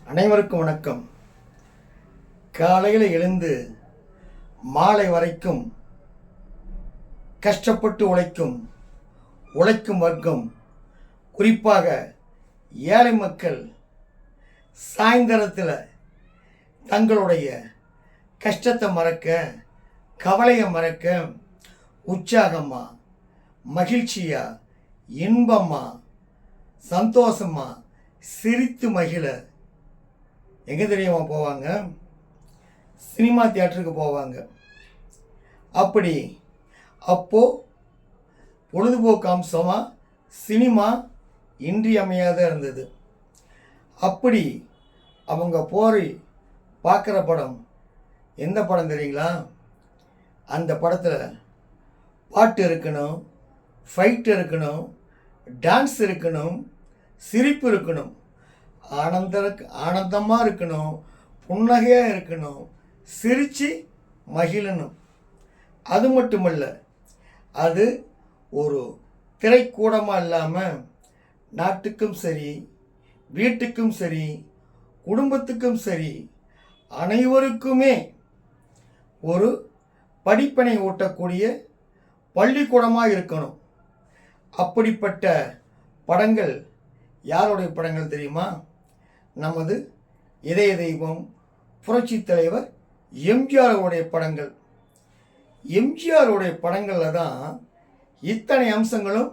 அனைவருக்கும் வணக்கம். காலையில் எழுந்து மாலை வரைக்கும் கஷ்டப்பட்டு உழைக்கும் வர்க்கம், குறிப்பாக ஏழை மக்கள் சாயந்தரத்தில் தங்களுடைய கஷ்டத்தை மறக்க, கவலையை மறக்க, உற்சாகமாக, மகிழ்ச்சியாக, இன்பமாக, சந்தோஷமாக சிரித்து மகிழ எங்கே தெரியுமா போவாங்க? சினிமா தியேட்டருக்கு போவாங்க. அப்போது பொழுதுபோக்கு அம்சமாக சினிமா இன்றியமையாத இருந்தது. அப்படி அவங்க போய் பார்க்குற படம் எந்த படம் தெரியுங்களா? அந்த படத்தில் பாட்டு இருக்கணும், ஃபைட் இருக்கணும், டான்ஸ் இருக்கணும், சிரிப்பு இருக்கணும், ஆனந்தமாக இருக்கணும், புன்னகையாக இருக்கணும், சிரித்து மகிழணும். அது மட்டுமல்ல, அது ஒரு திரைக்கூடமாக இல்லாமல் நாட்டுக்கும் சரி, வீட்டுக்கும் சரி, குடும்பத்துக்கும் சரி, அனைவருக்குமே ஒரு படிப்பினை ஊட்டக்கூடிய பள்ளிக்கூடமாக இருக்கணும். அப்படிப்பட்ட படங்கள் யாருடைய படங்கள் தெரியுமா? நமது இதய தெய்வம் புரட்சி தலைவர் எம்ஜிஆருடைய படங்கள். எம்ஜிஆருடைய படங்களில் தான் இத்தனை அம்சங்களும்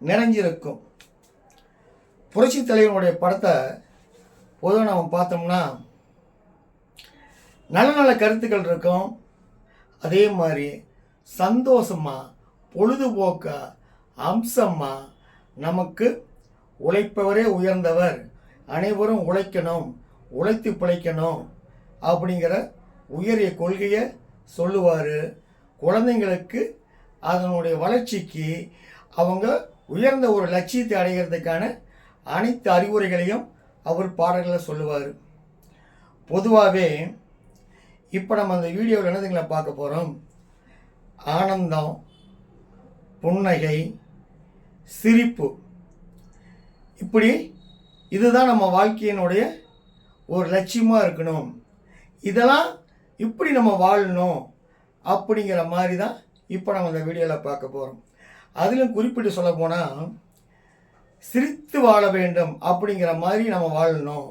நிறைஞ்சிருக்கும். புரட்சி தலைவனுடைய படத்தை பொதுவாக நம்ம பார்த்தோம்னா நல்ல நல்ல கருத்துக்கள் இருக்கும். அதே மாதிரி சந்தோஷமாக, பொழுதுபோக்காக, அம்சமாக, நமக்கு உழைப்பவரே உயர்ந்தவர், அனைவரும் உழைக்கணும், உழைத்து பிழைக்கணும் அப்படிங்கிற உயரிய கொள்கையை சொல்லுவார். குழந்தைங்களுக்கு அதனுடைய வளர்ச்சிக்கு அவங்க உயர்ந்த ஒரு லட்சியத்தை அடைகிறதுக்கான அனைத்து அறிவுரைகளையும் அவர் பாடல்களில் சொல்லுவார். பொதுவாகவே இப்போ நம்ம அந்த வீடியோவில் என்னதுங்களை பார்க்க போகிறோம்? ஆனந்தம், புன்னகை, சிரிப்பு, இப்படி இதுதான் நம்ம வாழ்க்கையினுடைய ஒரு லட்சியமாக இருக்கணும். இதெல்லாம் இப்படி நம்ம வாழணும் அப்படிங்கிற மாதிரி தான் இப்போ நம்ம இந்த வீடியோவில் பார்க்க போகிறோம். அதிலும் குறிப்பிட்டு சொல்ல போனால் சிரித்து வாழ வேண்டும் அப்படிங்கிற மாதிரி நம்ம வாழணும்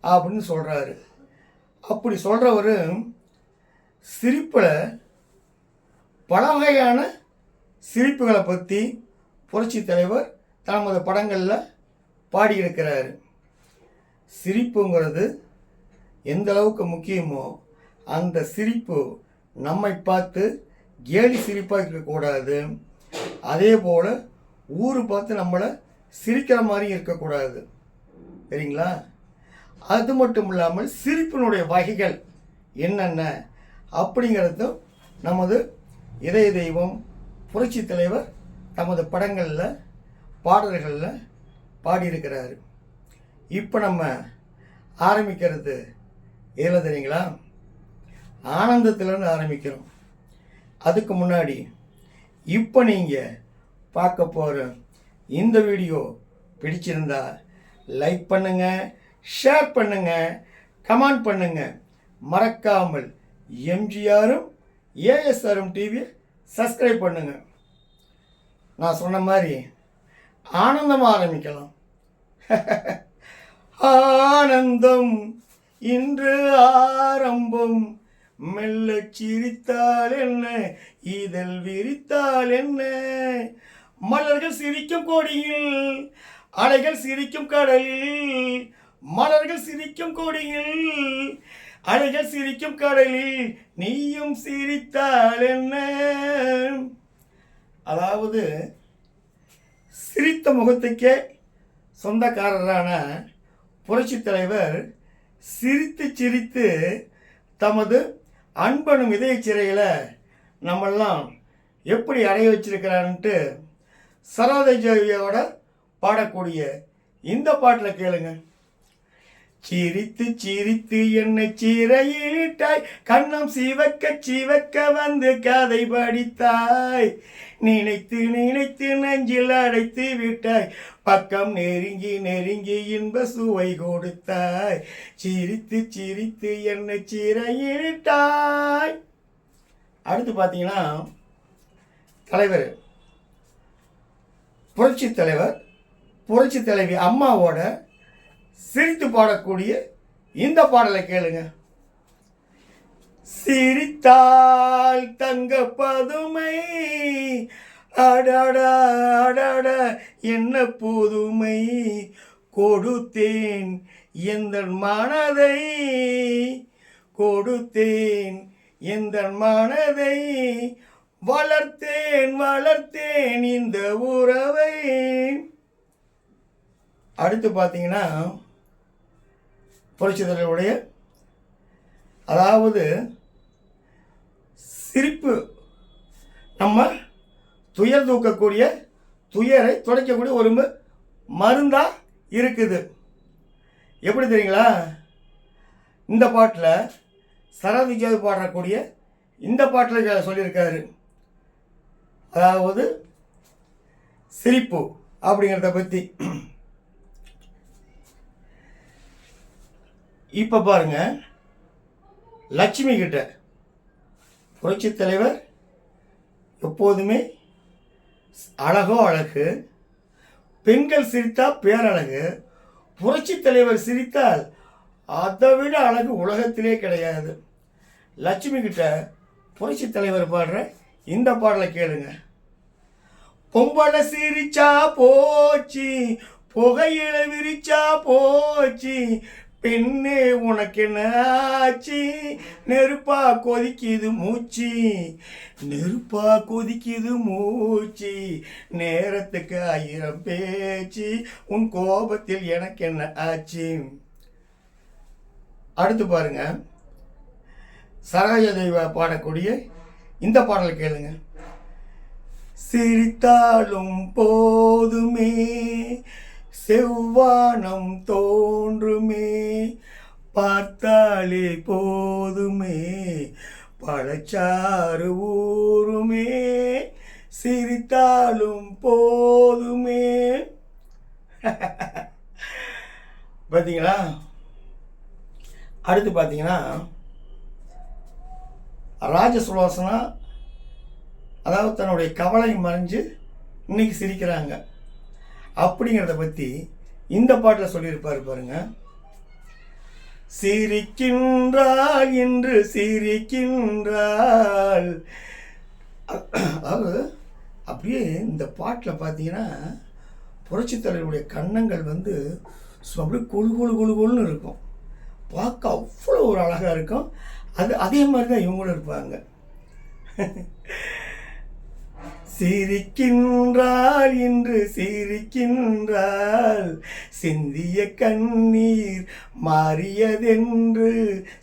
அப்படின்னு சொல்கிறாரு. அப்படி சொல்கிறவர் சிரிப்பில் பல வகையான சிரிப்புகளை பற்றி புரட்சி தலைவர் தமது படங்களில் பாடியிருக்கிறார். சிரிப்புங்கிறது எந்த அளவுக்கு முக்கியமோ அந்த சிரிப்பு நம்மை பார்த்து கேலி சிரிப்பாக இருக்கக்கூடாது. அதே போல் ஊர் பார்த்து நம்மளை சிரிக்கிற மாதிரி இருக்கக்கூடாது. சரிங்களா? அது மட்டும் இல்லாமல் சிரிப்பினுடைய வகைகள் என்னென்ன அப்படிங்கிறதும் நமது இதய தெய்வம் புரட்சி தலைவர் தமது படங்களில், பாடல்களில் பாடியிருக்கிறாரு. இப்போ நம்ம ஆரம்பிக்கிறது எதில் தெரியுங்களா? ஆனந்தத்திலேருந்து ஆரம்பிக்கிறோம். அதுக்கு முன்னாடி இப்போ நீங்கள் பார்க்க போகிற இந்த வீடியோ பிடிச்சிருந்தா லைக் பண்ணுங்கள், ஷேர் பண்ணுங்கள், கமெண்ட் பண்ணுங்கள். மறக்காமல் எம்ஜிஆரும் ஏஎஸ்ஆரும் டிவியை சப்ஸ்கிரைப் பண்ணுங்கள். நான் சொன்ன மாதிரி ஆனந்தமாக ஆரம்பிக்கலாம். ஆனந்தம் இன்று ஆரம்பம், மெல்ல சிரித்தால் என்ன, இதழ் விரித்தால் என்ன, மலர்கள் சிரிக்கும் கொடியில், அலைகள் சிரிக்கும் கடலில், மலர்கள் சிரிக்கும் கொடியில், அலைகள் சிரிக்கும் கடலில், நீயும் சிரித்தால் என்ன. அதாவது சிரித்த முகத்துக்கே சொந்தக்காரரான புரட்சி தலைவர் சிரித்து சிரித்து தமது அன்பனும் இதய சிறையில் நம்மெல்லாம் எப்படி அடைய வச்சிருக்கிறான்ட்டு சரோஜாவியோட பாடக்கூடிய இந்த பாட்டில் கேளுங்க. சிரித்து சிரித்து என்னை சிறையிலிட்டாய், கண்ணம் சிவக்க சிவக்க வந்து கதை படித்தாய், நினைத்து நினைத்து நெஞ்சில் அடைத்து விட்டாய், பக்கம் நெருங்கி நெருங்கி இன்ப சுவை கொடுத்தாய், சிரித்து சிரித்து என்னை சிறையிலிட்டாய். அடுத்து பார்த்தீங்கன்னா தலைவர் புரட்சி தலைவர் புரட்சி தலைவி அம்மாவோட சிரித்து பாடக்கூடிய இந்த பாடலை கேளுங்க. சிரித்தால் தங்க பதுமை, அடடா அடட என்ன புதுமை, கொடுத்தேன் எந்த மனதை, கொடுத்தேன் எந்த மனதை, வளர்த்தேன் வளர்த்தேன் இந்த உறவை. அடுத்து பார்த்தீங்கன்னா புரட்சி தலைவருடைய அதாவது சிரிப்பு நம்ம துயர் தூக்கக்கூடிய, துயரை துடைக்கக்கூடிய ஒரு மருந்தா இருக்குது. எப்படி தெரியுங்களா? இந்த பாட்டில் சரதி ஜோதி பாடக்கூடிய இந்த பாட்டில் சொல்லியிருக்காரு. அதாவது சிரிப்பு அப்படிங்கிறத பற்றி. இப்போ பாருங்க, லட்சுமி கிட்ட புரட்சி தலைவர் எப்போதுமே அழகோ அழகு, பெண்கள் சிரித்தா பேரழகு, புரட்சி தலைவர் சிரித்தால் அதை விட அழகு உலகத்திலே கிடையாது. லட்சுமி கிட்ட புரட்சி தலைவர் பாடுற இந்த பாடலை கேளுங்க. பொம்பளை சிரிச்சா போச்சு, புகையில விரிச்சா போச்சு, பெண்ணே உனக்கு என்ன ஆச்சு, நெருப்பா கொதிக்குது மூச்சு, நெருப்பா கொதிக்குது மூச்சு, நேரத்துக்கு 1000 பேச்சு, உன் கோபத்தில் எனக்கு என்ன ஆச்சு. அடுத்து பாருங்க, சரோஜாதேவி பாடக்கூடிய இந்த பாடலை கேளுங்க. சிரித்தாலும் போதுமே செவ்வானம் தோன்றுமே, பார்த்தாலே போதுமே பழச்சாறு ஊருமே, சிரித்தாலும் போதுமே. பார்த்தீங்களா? அடுத்து பார்த்தீங்கன்னா ராஜசுலோசனா, அதாவது தன்னுடைய கவலை மறைஞ்சு இன்னைக்கு சிரிக்கிறாங்க அப்படிங்கிறத பற்றி இந்த பாட்டில் சொல்லியிருப்பாரு பாருங்க. சிரிக்கின்றாள் என்று சிரிக்கின்றாள். அதாவது அப்படியே இந்த பாட்டில் பார்த்தீங்கன்னா புரட்சி தலைவருடைய கன்னங்கள் வந்து அப்படியே கொழு கொழு கொழு கொழுன்னு இருக்கும். பார்க்க அவ்வளோ ஒரு அழகாக இருக்கும். அதே மாதிரி தான் இவங்களும் இருப்பாங்க. சிரிக்கின்றாள் என்று சிரிக்கின்றாள், சிந்திய கண்ணீர் மாறியதென்று,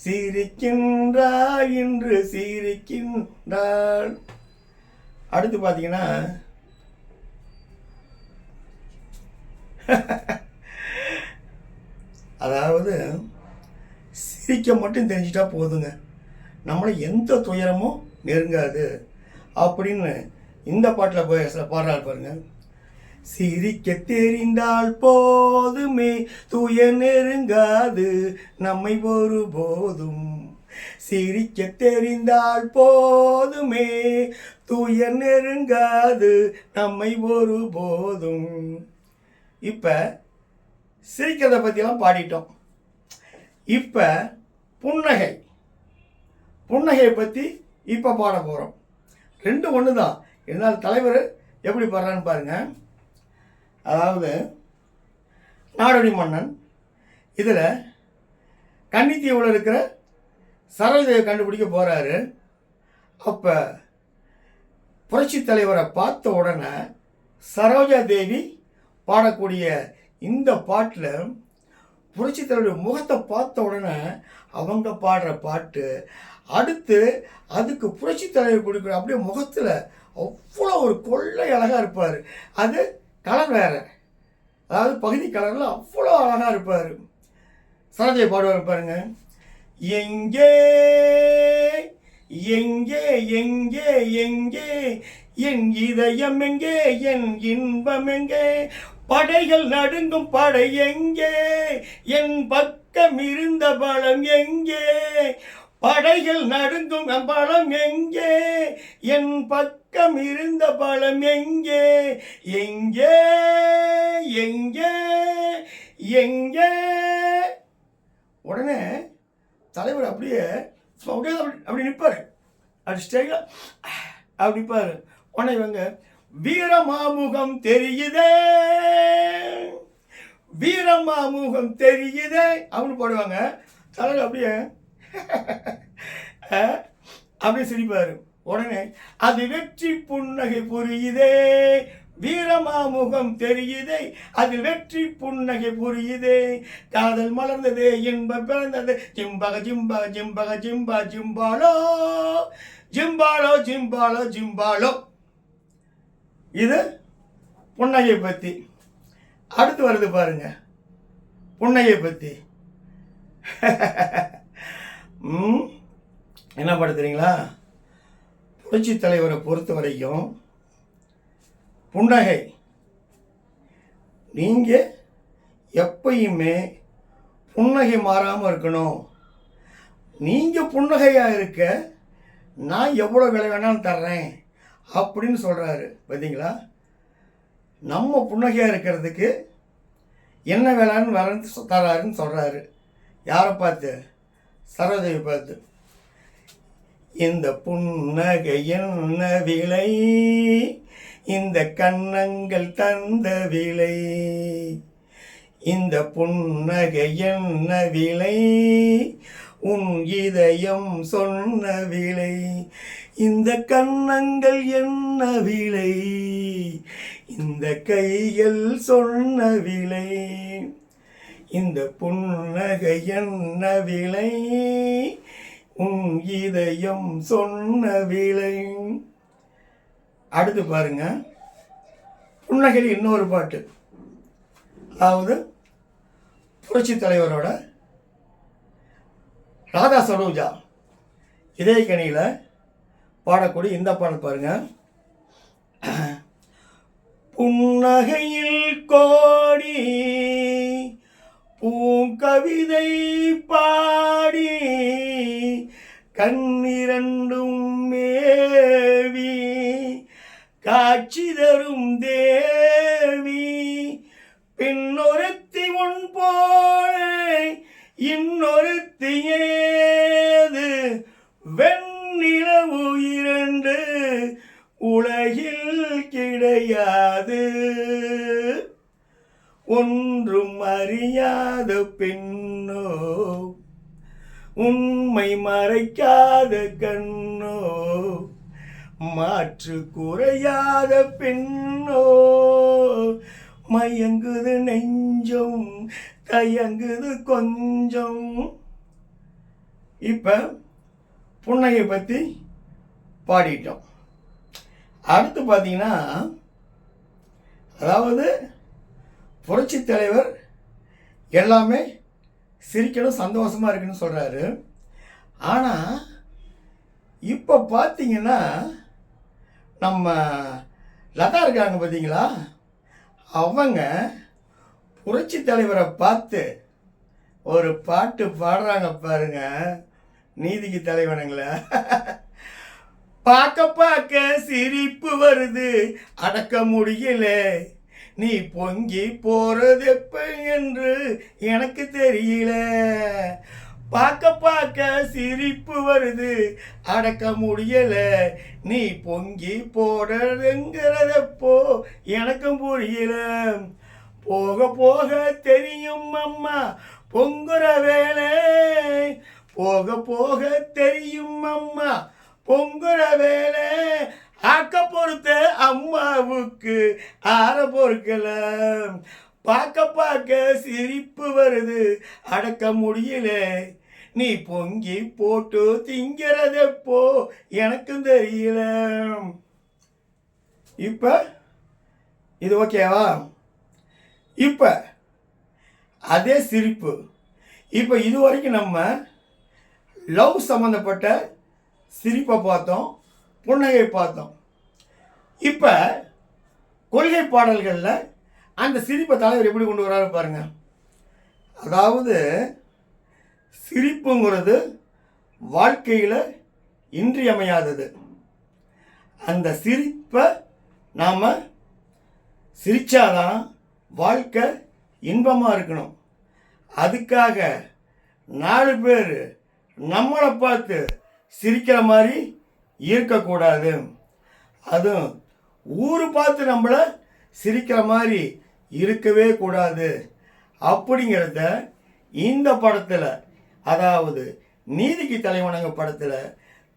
சிரிக்கின்றாள் என்று சிரிக்கின்றாள். அடுத்து பார்த்தீங்கன்னா அதாவது சிரிக்க மட்டும் தெரிஞ்சிட்டா போதுங்க, நம்மளை எந்த துயரமும் நெருங்காது அப்படின்னு இந்த பாட்டில் பாடுறாரு பாருங்க. சிரிக்க தெரிந்தால் போதுமே துயர் நெருங்காது நம்மை ஒருபோதும், சிரிக்க தெரிந்தால் போதுமே துயர் நெருங்காது நம்மை ஒருபோதும். இப்போ சிரிக்கிறத பற்றியெல்லாம் பாடிட்டோம். இப்போ புன்னகையை பற்றி இப்போ பாட போகிறோம். ரெண்டு ஒன்று தான், இருந்தாலும் தலைவர் எப்படி பாடுறான்னு பாருங்க. அதாவது நாடோடி மன்னன் இதில் கன்னித்தீவில் இருக்கிற சரோஜாதேவியை கண்டுபிடிக்க போகிறாரு. அப்போ புரட்சி தலைவரை பார்த்த உடனே சரோஜாதேவி பாடக்கூடிய இந்த பாட்டில் புரட்சி தலைவருடைய முகத்தை பார்த்த உடனே அவங்க பாடுற பாட்டு, அடுத்து அதுக்கு புரட்சி தலைவர் கொடுக்குற அப்படியே முகத்தில் அவ்வளோ ஒரு கொள்ளை அழகாக இருப்பார். அது கலர் வேறு, அதாவது பகுதி கலரில் அவ்வளோ அழகாக இருப்பார். சரோஜை பாடுவார் பாருங்க. எங்கே எங்கே எங்கே எங்கே என் இதயம் எங்கே, என் இன்பம் எங்கே, படைகள் நடுங்கும் படை எங்கே, என் பக்கம் இருந்த பலம் எங்கே, படைகள் நடுங்கும் பலம் எங்கே, என் பக்கம் இருந்த பலம் எங்கே, எங்கே எங்கே எங்கே. உடனே தலைவர் அப்படியே அப்படி நிற்பார். அப்படி ஸ்டைலாக அப்படி நிற்பார். உடனே இவங்க வீரமாமுகம் தெரியுதே, வீரமாமுகம் தெரியுதே அப்படின்னு போடுவாங்க. தலைவர் அப்படியே அப்படியே சிரிப்பார். உடனே அது வெற்றி புன்னகை புரியுதே, வீரமாமுகம் தெரியுதே, அதில் வெற்றி புன்னகை புரியுதே, காதல் மலர்ந்ததே, இன்பம் பிறந்தது, ஜிம்பக ஜிம்பக ஜிம்பக ஜிம்பா ஜிம்பாலோ ஜிம்பாலோ ஜிம்பாலோ ஜிம்பாலோ. இது புன்னகை பற்றி. அடுத்து வருது பாருங்க புன்னகை பற்றி. என்ன படுத்துறீங்களா? புரட்சி தலைவரை பொறுத்த வரைக்கும் புன்னகை, நீங்கள் எப்பயுமே புன்னகை மாறாமல் இருக்கணும். நீங்கள் புன்னகையாக இருக்க நான் எவ்வளோ விலை வேணாலும் தர்றேன் அப்படின்னு சொல்கிறாரு. பார்த்தீங்களா? நம்ம புன்னகையாக இருக்கிறதுக்கு என்ன வேலைன்னு வரன்னு தராருன்னு சொல்கிறாரு. யாரை பார்த்து? சரோஜையை பார்த்து. இந்த புன்னகை என்ன விலை, இந்த கன்னங்கள் தந்த விலை, இந்த புன்னகை என்ன விலை, உன் இதயம் சொன்ன விலை, இந்த கன்னங்கள் என்ன விலை, இந்த கைகள் சொன்ன விலை, இந்த புன்னகை என்ன விலை, உன் இதயம் சொன்ன விலை. அடுத்து பாருங்க புன்னகையில் இன்னொரு பாட்டு. அதாவது புரட்சி தலைவரோட ராதா சரோஜா இதயக்கனியில் பாடக்கூடிய இந்த பாடல் பாருங்க. புன்னகையில் கோடி பூங்கவிதை பாடி கண்ணிரண்டும் மேவி காட்சி தரும் தேவி, பின்னொருத்தி உன் போல இன்னொருத்தி ஏது, வெண்ணிலவு இரண்டு உலகில் கிடையாது, ஒன்றும் அறியாத பெண்ணோ உண்மை மறைக்காத கண்ணோ, மாற்று குறையாத பெண்ணோ, மயங்குது நெஞ்சம் தயங்குது கொஞ்சம். இப்போ புன்னகை பற்றி பாடிட்டோம். அடுத்து பார்த்தீங்கன்னா, அதாவது புரட்சி தலைவர் எல்லாமே சிரிக்கணும் சந்தோஷமாக இருக்குன்னு சொல்கிறாரு. ஆனால் இப்போ பார்த்தீங்கன்னா நம்ம லதா இருக்காங்க பார்த்தீங்களா, அவங்க புரட்சி தலைவரை பார்த்து ஒரு பாட்டு பாடுறாங்க பாருங்க. நீதிக்கு தலைவனுங்கள பார்க்க பார்க்க சிரிப்பு வருது அடக்க முடியல, நீ பொங்கி போறது எப்ப என்று எனக்கு தெரியல, பார்க்க பார்க்க சிரிப்பு வருது அடக்க முடியல, நீ பொங்கி போடுறதுங்கிறதப்போ எனக்கும் புரியல, போக போக தெரியும் அம்மா பொங்குற வேலை, போக போக தெரியும் அம்மா பொங்குற வேலை, ஆக்க பொறுத்த அம்மாவுக்கு ஆற பொறுக்கல, பார்க்க பார்க்க சிரிப்பு வருது அடக்க முடியல, நீ பொங்கி போட்டு திங்கிறதப்போ எனக்கும் தெரியல. இப்போ இது ஓகேவா? இப்போ அதே சிரிப்பு இப்போ இதுவரைக்கும் நம்ம லவ் சம்மந்தப்பட்ட சிரிப்பை பார்த்தோம், புன்னகை பார்த்தோம். இப்போ கொள்கை பாடல்களில் அந்த சிரிப்பை தலைவர் எப்படி கொண்டு வராரு பாருங்க. அதாவது சிரிப்புங்கிறது வாழ்க்கையில் இன்றியமையாதது. அந்த சிரிப்பை நாம் சிரித்தாதான் வாழ்க்கை இன்பமாக இருக்கணும். அதுக்காக 4 பேர் நம்மளை பார்த்து சிரிக்கிற மாதிரி இருக்கக்கூடாது. அதுவும் ஊர் பார்த்து நம்மளை சிரிக்கிற மாதிரி இருக்கவே கூடாது. அப்படிங்கிறத இந்த படத்தில், அதாவது நீதிக்கு தலைவணங்க படத்தில்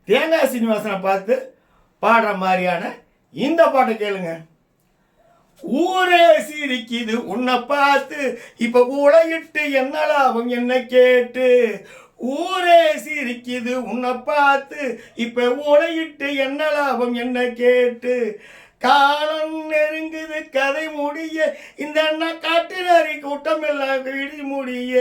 தேங்காய் சீனிவாசனை பார்த்து பாடுற மாதிரியான இந்த பாட்டை கேளுங்க. ஊரே சிரிக்குது உன்னை பார்த்து, இப்ப உலகிட்டு என்ன லாபம் என்ன கேட்டு. ஊரே சிரிக்குது உன்னை பார்த்து, இப்ப உலகிட்டு என்ன லாபம் என்ன கேட்டு. காலம் நெருங்குது கதை முடிய, இந்த காட்டு நரி கூட்டம் எல்லாம் விடி முடிய.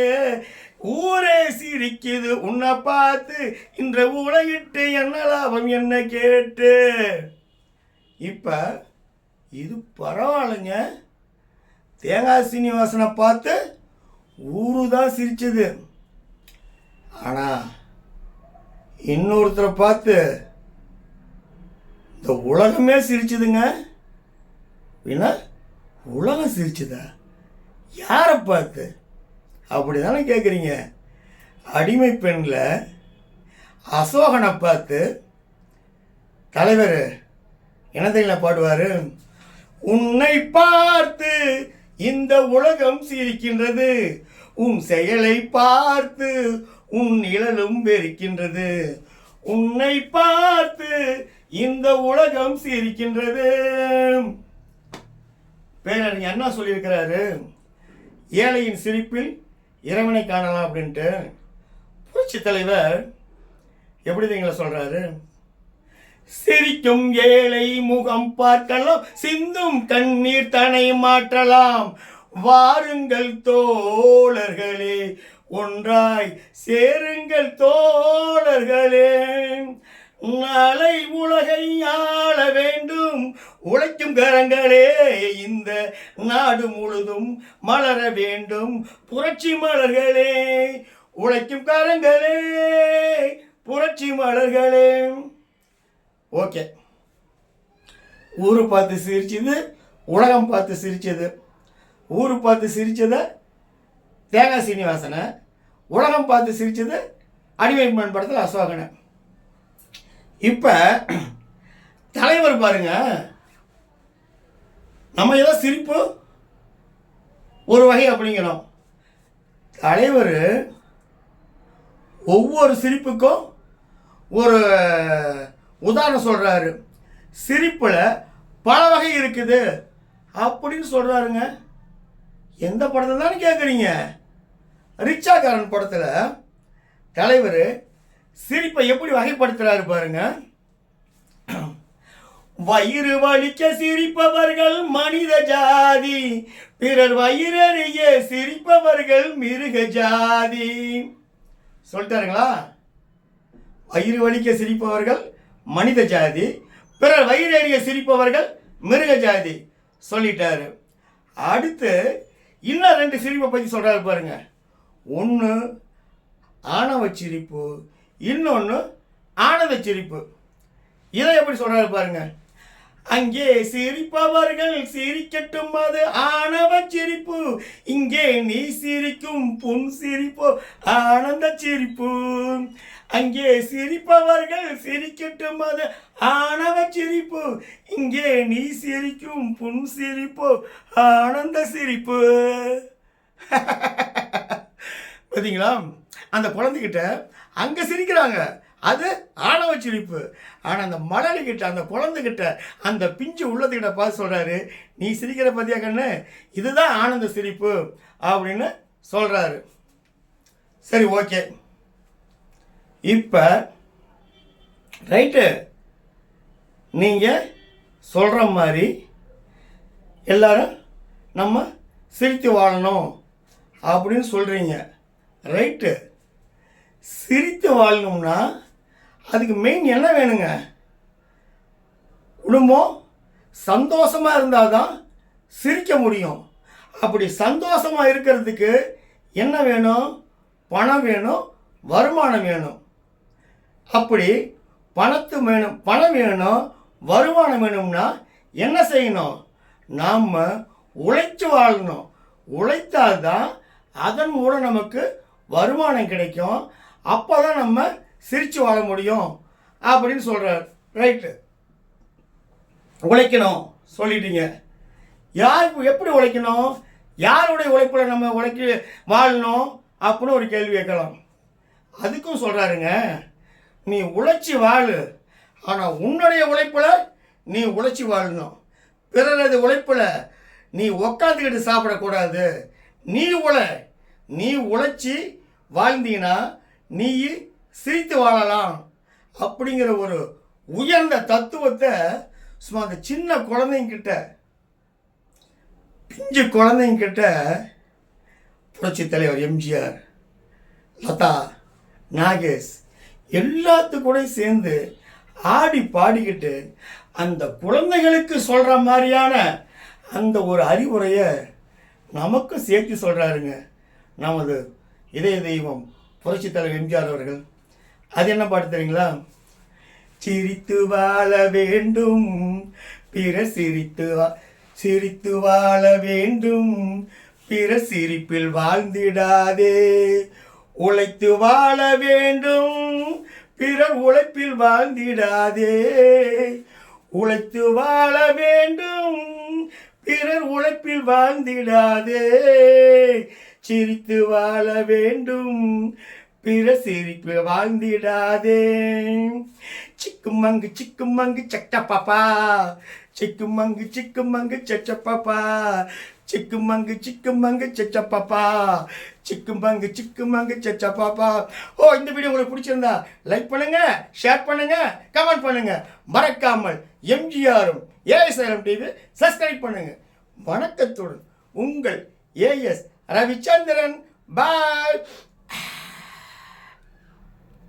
ஊரே சிரிக்குது உன்னை பார்த்து, இன்ற உலகிட்டு என்ன லாபம் என்ன கேட்டு. இப்ப இது பரவாயில்லைங்க. தேங்காய் சீனிவாசனை பார்த்து ஊரு தான் சிரிச்சது. ஆனால் இன்னொருத்தரை பார்த்து இந்த உலகமே சிரிச்சுதுங்க. அப்படின்னா உலகம் சிரிச்சுதா? யாரை பார்த்து? அப்படி தானே கேட்குறீங்க. அடிமை பெண்ணில் அசோகனை பார்த்து தலைவர் என்னதையில பாடுவார்? உன்னை பார்த்து இந்த உலகம் சிரிக்கின்றது, உன் செயலை பார்த்து உன் நிழலும் வெறுக்கின்றது. உன்னை பார்த்து இந்த உலகம் சிரிக்கின்றது. பேரறிஞர் என்ன சொல்லியிருக்கிறாரு? ஏழையின் சிரிப்பில் இறைவனை காணலாம் அப்படின்ட்டு. புரட்சி தலைவர் எப்படி நீங்கள சொல்றாரு? சிரிக்கும் ஏழை முகம் பார்க்கலாம், சிந்தும் கண்ணீர் தனை மாற்றலாம். வாருங்கள் தோழர்களே, ஒன்றாய் சேருங்கள் தோழர்களே. நாளை உலகை ஆள வேண்டும் உழைக்கும் கரங்களே, இந்த நாடு முழுதும் மலர வேண்டும் புரட்சி மலர்களே. உழைக்கும் கரங்களே, புரட்சி மலர்களே. ஓகே, ஊரு பார்த்து சிரிச்சது, உலகம் பார்த்து சிரிச்சது. ஊரு பார்த்து சிரிச்சதை தேங்காய் சீனிவாசனை, உலகம் பார்த்து சிரிச்சது அடிமை பெண் படத்தில் அசோகனை. இப்போ தலைவர் பாருங்க, நம்ம ஏதோ சிரிப்பு ஒரு வகை அப்படிங்கிறோம். தலைவர் ஒவ்வொரு சிரிப்புக்கும் ஒரு உதாரணம் சொல்கிறாரு. சிரிப்பில் பல வகை இருக்குது அப்படின்னு சொல்கிறாருங்க. எந்த படத்தில் தானே கேட்குறீங்க? ரிச்சாக்காரன் படத்தில் தலைவர் சிரிப்பை எப்படி வகைப்படுத்துகிறாரு பாருங்க. வயிறு வலிக்க சிரிப்பவர்கள் மனித ஜாதி, பிறர் வயிறறிய சிரிப்பவர்கள் மிருக ஜாதி. சொல்லிட்டாருங்களா? வயிறு வலிக்க சிரிப்பவர்கள் மனித ஜாதி, பிறர் வயிறறிய சிரிப்பவர்கள் மிருக ஜாதி சொல்லிட்டாரு. அடுத்து இன்னும் 2 சிரிப்பை பற்றி சொல்கிறாரு பாருங்க. ஒன்று ஆணவ சிரிப்பு, இன்னொன்று ஆனந்த சிரிப்பு. இதை எப்படி சொல்கிறாரு பாருங்க. அங்கே சிரிப்பவர்கள் சிரிக்கட்டும், அது ஆணவ சிரிப்பு. இங்கே நீ சிரிக்கும் புன் சிரிப்பு ஆனந்த சிரிப்பு. அங்கே சிரிப்பவர்கள் சிரிக்கட்டும், அது ஆணவ சிரிப்பு. இங்கே நீ சிரிக்கும் புன் சிரிப்பு ஆனந்த சிரிப்பு. பார்த்தீங்களா? அந்த குழந்தைகிட்ட அங்கே சிரிக்கிறாங்க, அது ஆணவ சிரிப்பு. ஆனால் அந்த மலர்கிட்ட, அந்த குழந்தைகிட்ட, அந்த பிஞ்சு உள்ளதுக்கிட்ட பார்த்து சொல்கிறாரு, நீ சிரிக்கிற பார்த்தியா கண்ணு, இதுதான் ஆனந்த சிரிப்பு அப்படின்னு சொல்கிறாரு. சரி, ஓகே. இப்போ ரைட்டு, நீங்கள் சொல்கிற மாதிரி எல்லாரும் நம்ம சிரித்து வாழணும் அப்படின்னு சொல்கிறீங்க. ரைட்டு. சிரித்து வாழணும்னா அதுக்கு மெயின் என்ன வேணுங்க? குடும்பம் சந்தோஷமாக இருந்தால் தான் சிரிக்க முடியும். அப்படி சந்தோஷமாக இருக்கிறதுக்கு என்ன வேணும்? பணம் வேணும், வருமானம் வேணும். அப்படி பணம் வேணும், வருமானம் வேணும்னா என்ன செய்யணும்? நாம் உழைச்சு வாழணும். உழைத்தால்தான் அதன் மூலம் நமக்கு வருமானம் கிடைக்கும். அப்போ தான் நம்ம சிரித்து வாழ முடியும் அப்படின்னு சொல்கிறார். ரைட்டு. உழைக்கணும் சொல்லிட்டீங்க. எப்படி உழைக்கணும்? யாருடைய உழைப்பில் நம்ம வாழணும் அப்படின்னு ஒரு கேள்வி கேட்கலாம். அதுக்கும் சொல்கிறாருங்க, நீ உழைச்சி வாழு, ஆனால் உன்னுடைய உழைப்பில் நீ உழைச்சி வாழணும். பிறரது உழைப்பில் நீ உக்காந்துக்கிட்டு சாப்பிடக்கூடாது. நீ உழைச்சி வாழ்ந்தீங்கன்னா நீ சிரித்து வாழலாம் அப்படிங்கிற ஒரு உயர்ந்த தத்துவத்தை சும்மா அந்த சின்ன குழந்தைங்கிட்ட, பிஞ்சு குழந்தைங்கிட்ட புரட்சி தலைவர் எம்ஜிஆர், லதா, நாகேஷ் எல்லாத்துக்கூட சேர்ந்து ஆடி பாடிக்கிட்டு அந்த குழந்தைகளுக்கு சொல்கிற மாதிரியான அந்த ஒரு அறிவுரையை நமக்கும் சேர்த்து சொல்கிறாருங்க நமது இதய தெய்வம் புரட்சி தலைவர் எம்ஜிஆர் அவர்கள். அது என்ன பாட்டு தெரியுங்களா? சிரித்து வாழ வேண்டும் பிற சிரித்து வாழ வேண்டும் பிற சிரிப்பில் வாழ்ந்திடாதே, உழைத்து வாழ வேண்டும் பிறர் உழைப்பில் வாழ்ந்திடாதே, உழைத்து வாழ வேண்டும் பிறர் உழைப்பில் வாழ்ந்திடாதே, சிரித்து வாழ வேண்டும் பிற சிரிப்பில் வாழ்ந்திடாதே. சிக்குமங்கு சட்ட பாப்பா, சிக்குமங்கு சட்ட பாப்பா, சிக்குமங்கு சட்ட பாப்பா, சிக்குமங்கு சட்ட பாப்பா. இந்த வீடியோ உங்களுக்கு பிடிச்சிருந்தா லைக் பண்ணுங்க, ஷேர் பண்ணுங்க, கமெண்ட் பண்ணுங்க. மறக்காமல் எம்ஜிஆரும் ஏஎஸ்ஆர்எம் டிவி சப்ஸ்கிரைப் பண்ணுங்க. வணக்கத்துடன் உங்கள் ஏஎஸ் ரவிச்சந்திரன். பாய்.